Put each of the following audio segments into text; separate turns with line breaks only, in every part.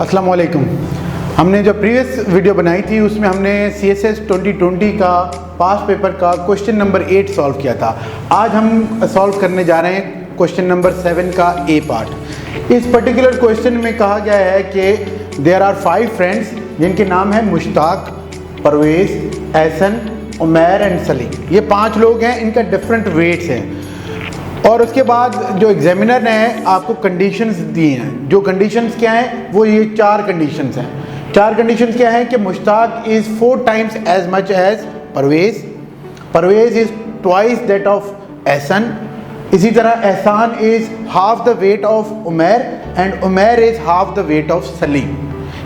अस्सलाम वालेकुम। हमने जो प्रीवियस वीडियो बनाई थी उसमें हमने CSS 2020 का पास पेपर का क्वेश्चन नंबर 8 सॉल्व किया था। आज हम सॉल्व करने जा रहे हैं क्वेश्चन नंबर 7 का ए पार्ट। इस पर्टिकुलर क्वेश्चन में कहा गया है कि देयर आर 5 फ्रेंड्स जिनके नाम है मुश्ताक, परवेज़, एहसन, उमैर एंड सलीम। ये 5 लोग हैं, इनका डिफरेंट वेट्स हैं। और उसके बाद जो एग्जामिनर ने आपको कंडीशंस दी हैं, जो कंडीशंस क्या हैं वो ये 4 कंडीशंस हैं। 4 कंडीशंस क्या हैं कि Mushtaq is 4 times as much as Parvez, Parvez is twice that of Ehsan, इसी तरह Ehsan is half the weight of Umair and Umair is half the weight of Salim.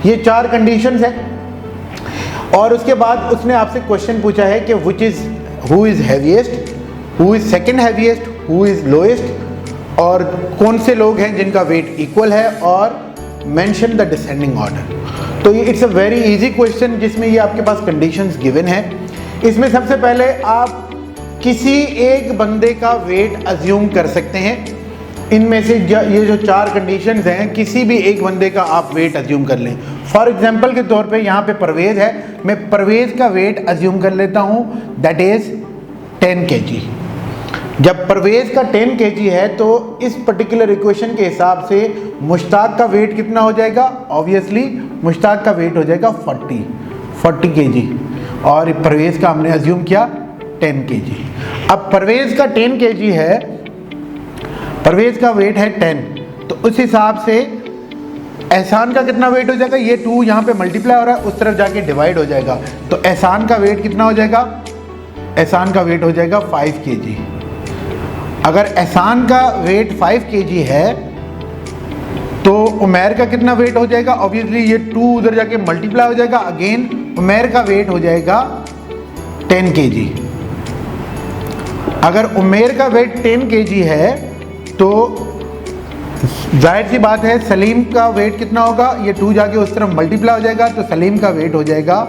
ये 4 कंडीशंस हैं। और उसके बाद उसने आपसे क्वेश्चन पूछा है कि which is who is heaviest, who is second heaviest, who is lowest, और कौन से लोग हैं जिनका वेट इक्वल है, और मेंशन द डिसेंडिंग ऑर्डर। तो ये it's a very easy question जिसमें ये आपके पास कंडीशंस गिवन है। इसमें सबसे पहले आप किसी एक बंदे का वेट अज्यूम कर सकते हैं। इनमें से ये जो 4 कंडीशंस हैं, किसी भी एक बंदे का आप वेट अज्यूम कर लें। फॉर एग्जांपल के तौर पे यहाँ पे परवेज़ है, मैं परवेज़ का वेट अज्यूम कर लेता हूँ, दैट इज़ 10 kg। जब परवेज़ का 10 kg है तो इस पर्टिकुलर इक्वेशन के हिसाब से मुश्ताक का वेट कितना हो जाएगा? ऑब्वियसली मुश्ताक का वेट हो जाएगा 40 kg, और परवेज़ का हमने अज्यूम किया 10 kg। अब परवेज़ का 10 kg है, परवेज़ का वेट है 10, तो उस हिसाब से एहसान का कितना वेट हो जाएगा? ये 2 यहाँ पे मल्टीप्लाई हो रहा है, उस तरफ जाके डिवाइड हो जाएगा, तो एहसान का वेट कितना हो जाएगा? एहसान का वेट हो जाएगा 5 kg। अगर एहसान का वेट 5 kg है तो उमैर का कितना वेट हो जाएगा? ऑब्वियसली ये 2 उधर जाके मल्टीप्लाई हो जाएगा, अगेन उमैर का वेट हो जाएगा 10 kg। अगर उमैर का वेट 10 kg है तो जाहिर सी बात है सलीम का वेट कितना होगा? ये 2 जाके उस तरफ मल्टीप्लाई हो जाएगा, तो सलीम का वेट हो जाएगा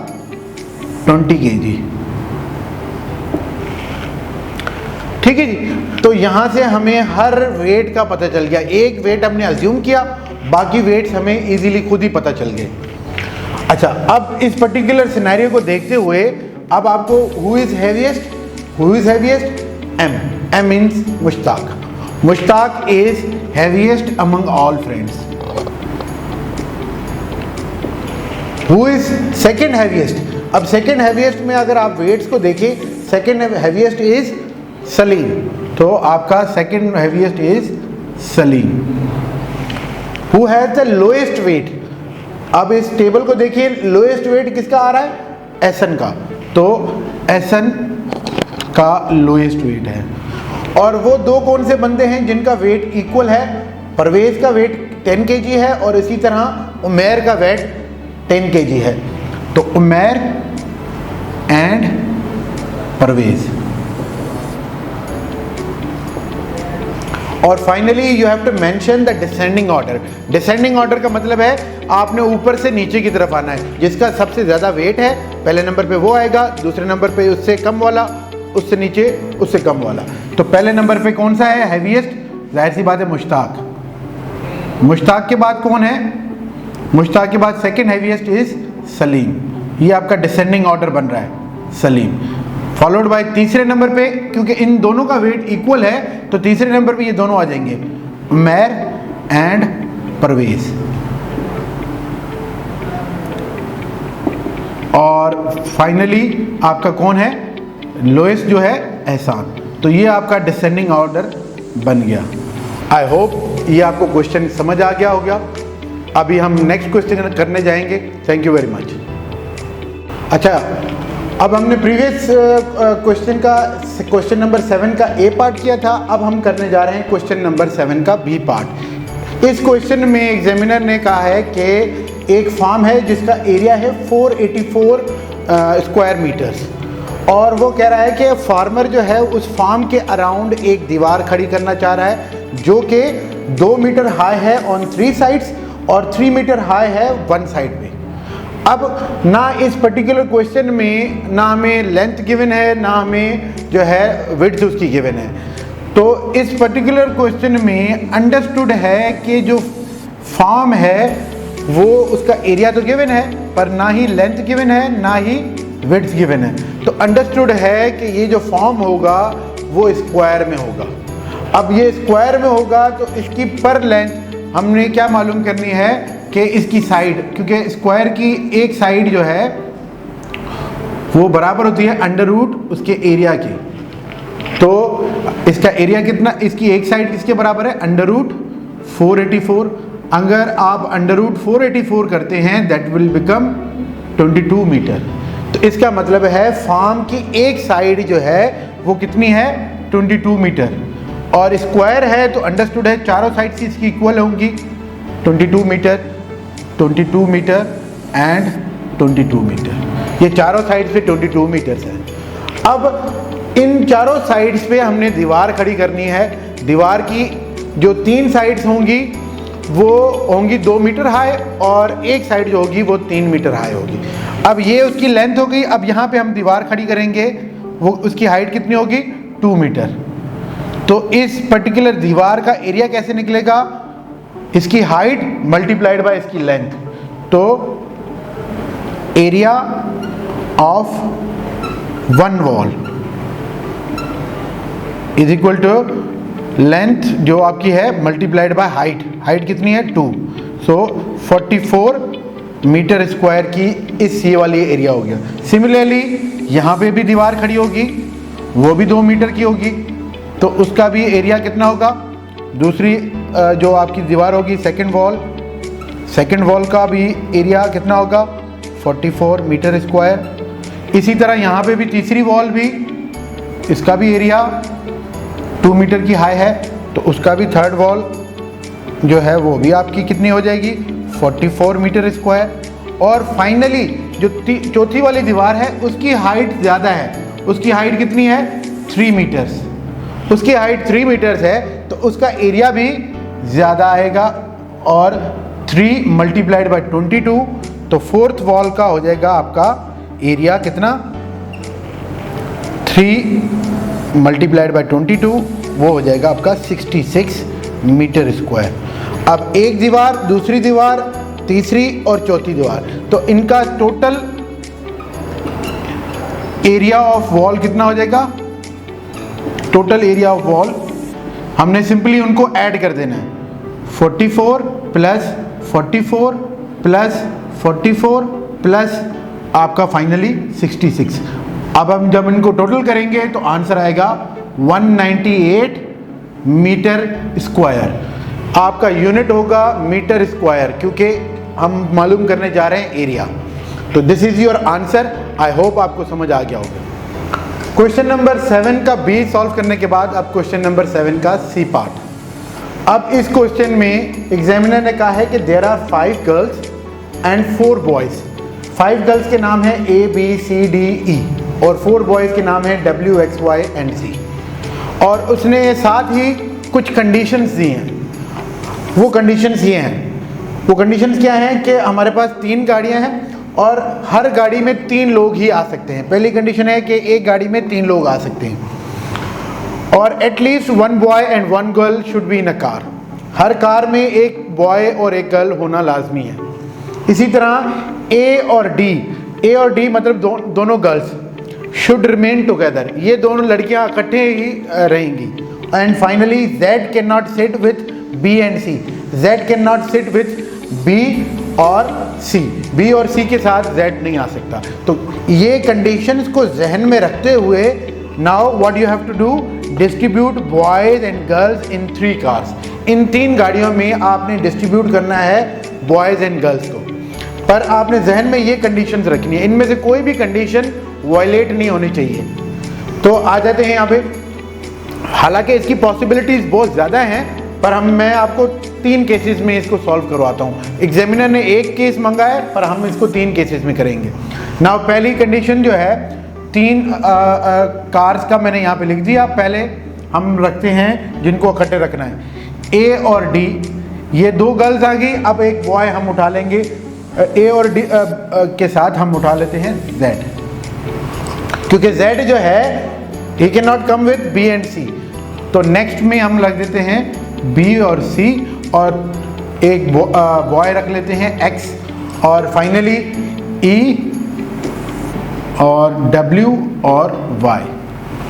20 kg। ठीक है जी। तो यहाँ से हमें हर वेट का पता चल गया। एक वेट हमने अज्यूम किया, बाकी वेट्स हमें इजीली खुद ही पता चल गए। अच्छा, अब इस पर्टिकुलर सिनेरियो को देखते हुए अब आपको who is heaviest, who is heaviest? M, M means Mushtaq. Mushtaq is heaviest among all friends. Who is second heaviest? अब सेकेंड हैवीएस्ट में अगर आप वेट्स को देखें, सेकेंड हैवीएस्ट इज सलीम, तो आपका second heaviest is Salim. Who has the lowest weight? अब इस टेबल को देखिए, लोएस्ट वेट किसका आ रहा है? एहसन का, तो एहसन का लोएस्ट वेट है। और वो 2 कौन से बंदे हैं जिनका वेट इक्वल है? परवेज़ का वेट 10 kg है और इसी तरह उमैर का वेट 10 kg है, तो उमैर एंड परवेज़। और finally you have to mention the descending order. Descending order का मतलब है आपने ऊपर से नीचे की तरफ आना है। जिसका सबसे ज़्यादा वेट है पहले नंबर पे वो आएगा, दूसरे नंबर पे उससे कम वाला, उससे नीचे उससे कम वाला। तो पहले नंबर पे कौन सा है हैवीएस्ट? जाहिर सी बात है मुश्ताक। मुश्ताक के बाद कौन है? मुश्ताक के बाद सेकेंड हैवीएस्ट इज सलीम। ये आपका डिसेंडिंग ऑर्डर बन रहा है, सलीम। फॉलोड बाय तीसरे नंबर पे, क्योंकि इन दोनों का वेट इक्वल है तो तीसरे नंबर पे ये दोनों आ जाएंगे, उमैर एंड परवेज़। और फाइनली आपका कौन है? लोएस्ट जो है एहसान। तो ये आपका डिसेंडिंग ऑर्डर बन गया। आई होप ये आपको क्वेश्चन समझ आ गया होगा। अभी हम नेक्स्ट क्वेश्चन करने जाएंगे। Thank you very much. अच्छा, अब हमने प्रीवियस क्वेश्चन का क्वेश्चन नंबर 7 का ए पार्ट किया था, अब हम करने जा रहे हैं क्वेश्चन नंबर 7 का बी पार्ट। इस क्वेश्चन में एग्जामिनर ने कहा है कि एक फार्म है जिसका एरिया है 484 स्क्वायर मीटर्स, और वो कह रहा है कि फार्मर जो है उस फार्म के अराउंड एक दीवार खड़ी करना चाह रहा है जो कि 2 मीटर हाई है ऑन 3 साइड्स और 3 मीटर हाई है 1 साइड पे। अब ना इस पर्टिकुलर क्वेश्चन में ना हमें लेंथ गिवन है, ना हमें जो है विड्थ उसकी गिवन है। तो इस पर्टिकुलर क्वेश्चन में अंडरस्टूड है कि जो फार्म है वो उसका एरिया तो गिवन है पर ना ही लेंथ गिवन है ना ही विड्थ गिवन है, तो अंडरस्टूड है कि ये जो फॉर्म होगा वो स्क्वायर में होगा। अब ये स्क्वायर में होगा तो इसकी पर लेंथ हमने क्या मालूम करनी है कि इसकी साइड, क्योंकि स्क्वायर की एक साइड जो है वो बराबर होती है अंडर रूट उसके एरिया की। तो इसका एरिया कितना, इसकी एक साइड किसके बराबर है, अंडर रूट 484। अगर आप अंडर रूट 484 करते हैं दैट विल बिकम 22 मीटर। तो इसका मतलब है फॉर्म की एक साइड जो है वो कितनी है, 22 मीटर। और स्क्वायर है तो अंडरस्टूड है चारों साइड से इसकी इक्वल होंगी, 22 मीटर, 22 मीटर एंड 22 मीटर। ये चारों साइड पे 22 मीटर्स है। अब इन चारों साइड्स पे हमने दीवार खड़ी करनी है। दीवार की जो 3 साइड्स होंगी वो होंगी 2 मीटर हाई और एक साइड जो होगी वो 3 मीटर हाई होगी। अब ये उसकी लेंथ हो गई। अब यहाँ पे हम दीवार खड़ी करेंगे, वो उसकी हाइट कितनी होगी, 2 मीटर। तो इस पर्टिकुलर दीवार का एरिया कैसे निकलेगा, इसकी हाइट मल्टीप्लाइड बाय इसकी लेंथ। तो area of one wall is equal to length जो आपकी है मल्टीप्लाइड बाय हाइट। हाइट कितनी है, 2। सो 44 मीटर स्क्वायर की इस ये वाली एरिया हो गया। सिमिलरली यहाँ पे भी दीवार खड़ी होगी, वो भी 2 मीटर की होगी, तो उसका भी एरिया कितना होगा। दूसरी जो आपकी दीवार होगी सेकंड वॉल का भी एरिया कितना होगा, 44 मीटर स्क्वायर। इसी तरह यहाँ पे भी तीसरी वॉल भी, इसका भी एरिया 2 मीटर की हाई है, तो उसका भी थर्ड वॉल जो है वो भी आपकी कितनी हो जाएगी, 44 मीटर स्क्वायर। और फाइनली जो चौथी वाली दीवार है उसकी हाइट ज़्यादा है, उसकी हाइट कितनी है, 3 मीटर्स। उसकी हाइट 3 मीटर्स है तो उसका एरिया भी ज़्यादा आएगा, और 3 मल्टीप्लाइड बाय 22, तो फोर्थ वॉल का हो जाएगा आपका एरिया कितना, 3 मल्टीप्लाइड बाय 22, वो हो जाएगा आपका 66 मीटर स्क्वायर। अब एक दीवार, दूसरी दीवार, तीसरी और चौथी दीवार, तो इनका टोटल एरिया ऑफ वॉल कितना हो जाएगा, टोटल एरिया ऑफ वॉल हमने सिंपली उनको ऐड कर देना है, 44 प्लस 44 प्लस 44 प्लस आपका फाइनली 66। अब हम जब इनको टोटल करेंगे तो आंसर आएगा 198 मीटर स्क्वायर। आपका यूनिट होगा मीटर स्क्वायर, क्योंकि हम मालूम करने जा रहे हैं एरिया। तो this is your answer. I hope आपको समझ आ गया होगा। क्वेश्चन नंबर 7 का बी सॉल्व करने के बाद अब क्वेश्चन नंबर 7 का सी पार्ट। अब इस क्वेश्चन में एग्जामिनर ने कहा है कि there are 5 girls and 4 boys. 5 girls के नाम है A B C D E और 4 बॉयज़ के नाम है W X Y and Z। और उसने साथ ही कुछ कंडीशंस दी हैं। वो कंडीशंस ये हैं, वो कंडीशंस क्या हैं कि हमारे पास 3 गाड़ियां हैं और हर गाड़ी में 3 लोग ही आ सकते हैं। पहली कंडीशन है कि एक गाड़ी में 3 लोग आ सकते हैं, और at least 1 boy and 1 girl should be in a car. Her car में एक बॉय और एक गर्ल होना लाजमी है। इसी तरह A और D मतलब दोनों गर्ल्स शुड रिमेन टुगेदर, ये दोनों लड़कियां इकट्ठे ही रहेंगी। And finally Z can not sit with B and C, Z can not sit with B और C, B और C के साथ Z नहीं आ सकता। तो ये कंडीशंस को जहन में रखते हुए now what you have to do, distribute boys and girls in 3 cars. इन 3 गाड़ियों में आपने डिस्ट्रीब्यूट करना है बॉयज़ एंड गर्ल्स को, पर आपने जहन में ये कंडीशंस रखनी है, इनमें से कोई भी कंडीशन वायलेट नहीं होनी चाहिए। तो आ जाते हैं यहाँ पे। हालांकि इसकी पॉसिबिलिटीज़ बहुत ज़्यादा हैं, पर मैं आपको 3 केसेस में इसको सॉल्व करवाता हूँ। एग्जामिनर ने 1 केस मांगा है, पर हम इसको 3 केसेस में करेंगे। नाउ पहली कंडीशन जो है 3 कार्स का मैंने यहाँ पे लिख दिया। पहले हम रखते हैं जिनको इकट्ठे रखना है, A और D, ये 2 गर्ल्स आ गई। अब एक बॉय हम उठा लेंगे, A और D के साथ हम उठा लेते हैं Z, क्योंकि Z जो है he can not come with B and C। तो नेक्स्ट में हम लग देते हैं B और C, और एक बॉय रख लेते हैं x, और फाइनली e और w और y।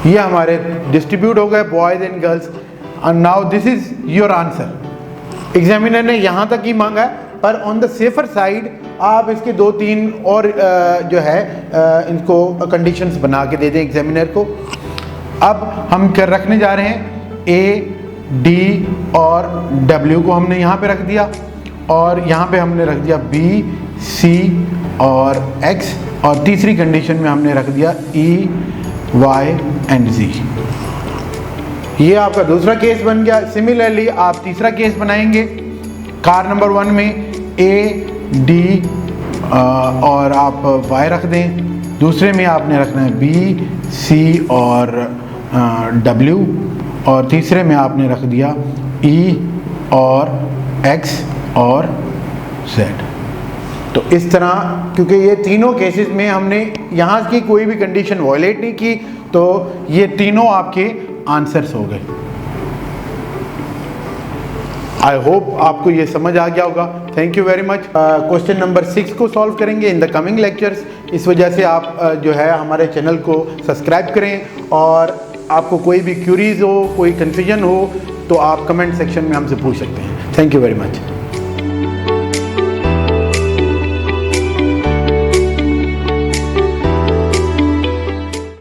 ये हमारे डिस्ट्रीब्यूट हो गए boys and girls. And now this is your answer. Examiner ने यहाँ तक ही मांगा है, पर ऑन द सेफर साइड आप इसके 2-3 और जो है इनको कंडीशंस बना के दे दें एग्जामिनर को। अब हम रखने जा रहे हैं a, d और w को हमने यहाँ पे रख दिया, और यहाँ पे हमने रख दिया b, c और x, और तीसरी कंडीशन में हमने रख दिया e, y एंड z। ये आपका दूसरा केस बन गया। सिमिलरली आप तीसरा केस बनाएंगे। कार नंबर 1 में a, d और आप y रख दें। दूसरे में आपने रखना है b, c और w, और तीसरे में आपने रख दिया e और x और z। तो इस तरह, क्योंकि ये तीनों केसेस में हमने यहाँ की कोई भी कंडीशन वायलेट नहीं की, तो ये तीनों आपके आंसर्स हो गए। आई होप आपको ये समझ आ गया होगा। Thank you very much. Question number 6 को सॉल्व करेंगे इन द कमिंग लेक्चर्स। इस वजह से आप जो है हमारे चैनल को सब्सक्राइब करें, और आपको कोई भी क्यूरीज हो, कोई कन्फ्यूजन हो, तो आप कमेंट सेक्शन में हमसे पूछ सकते हैं। Thank you very much.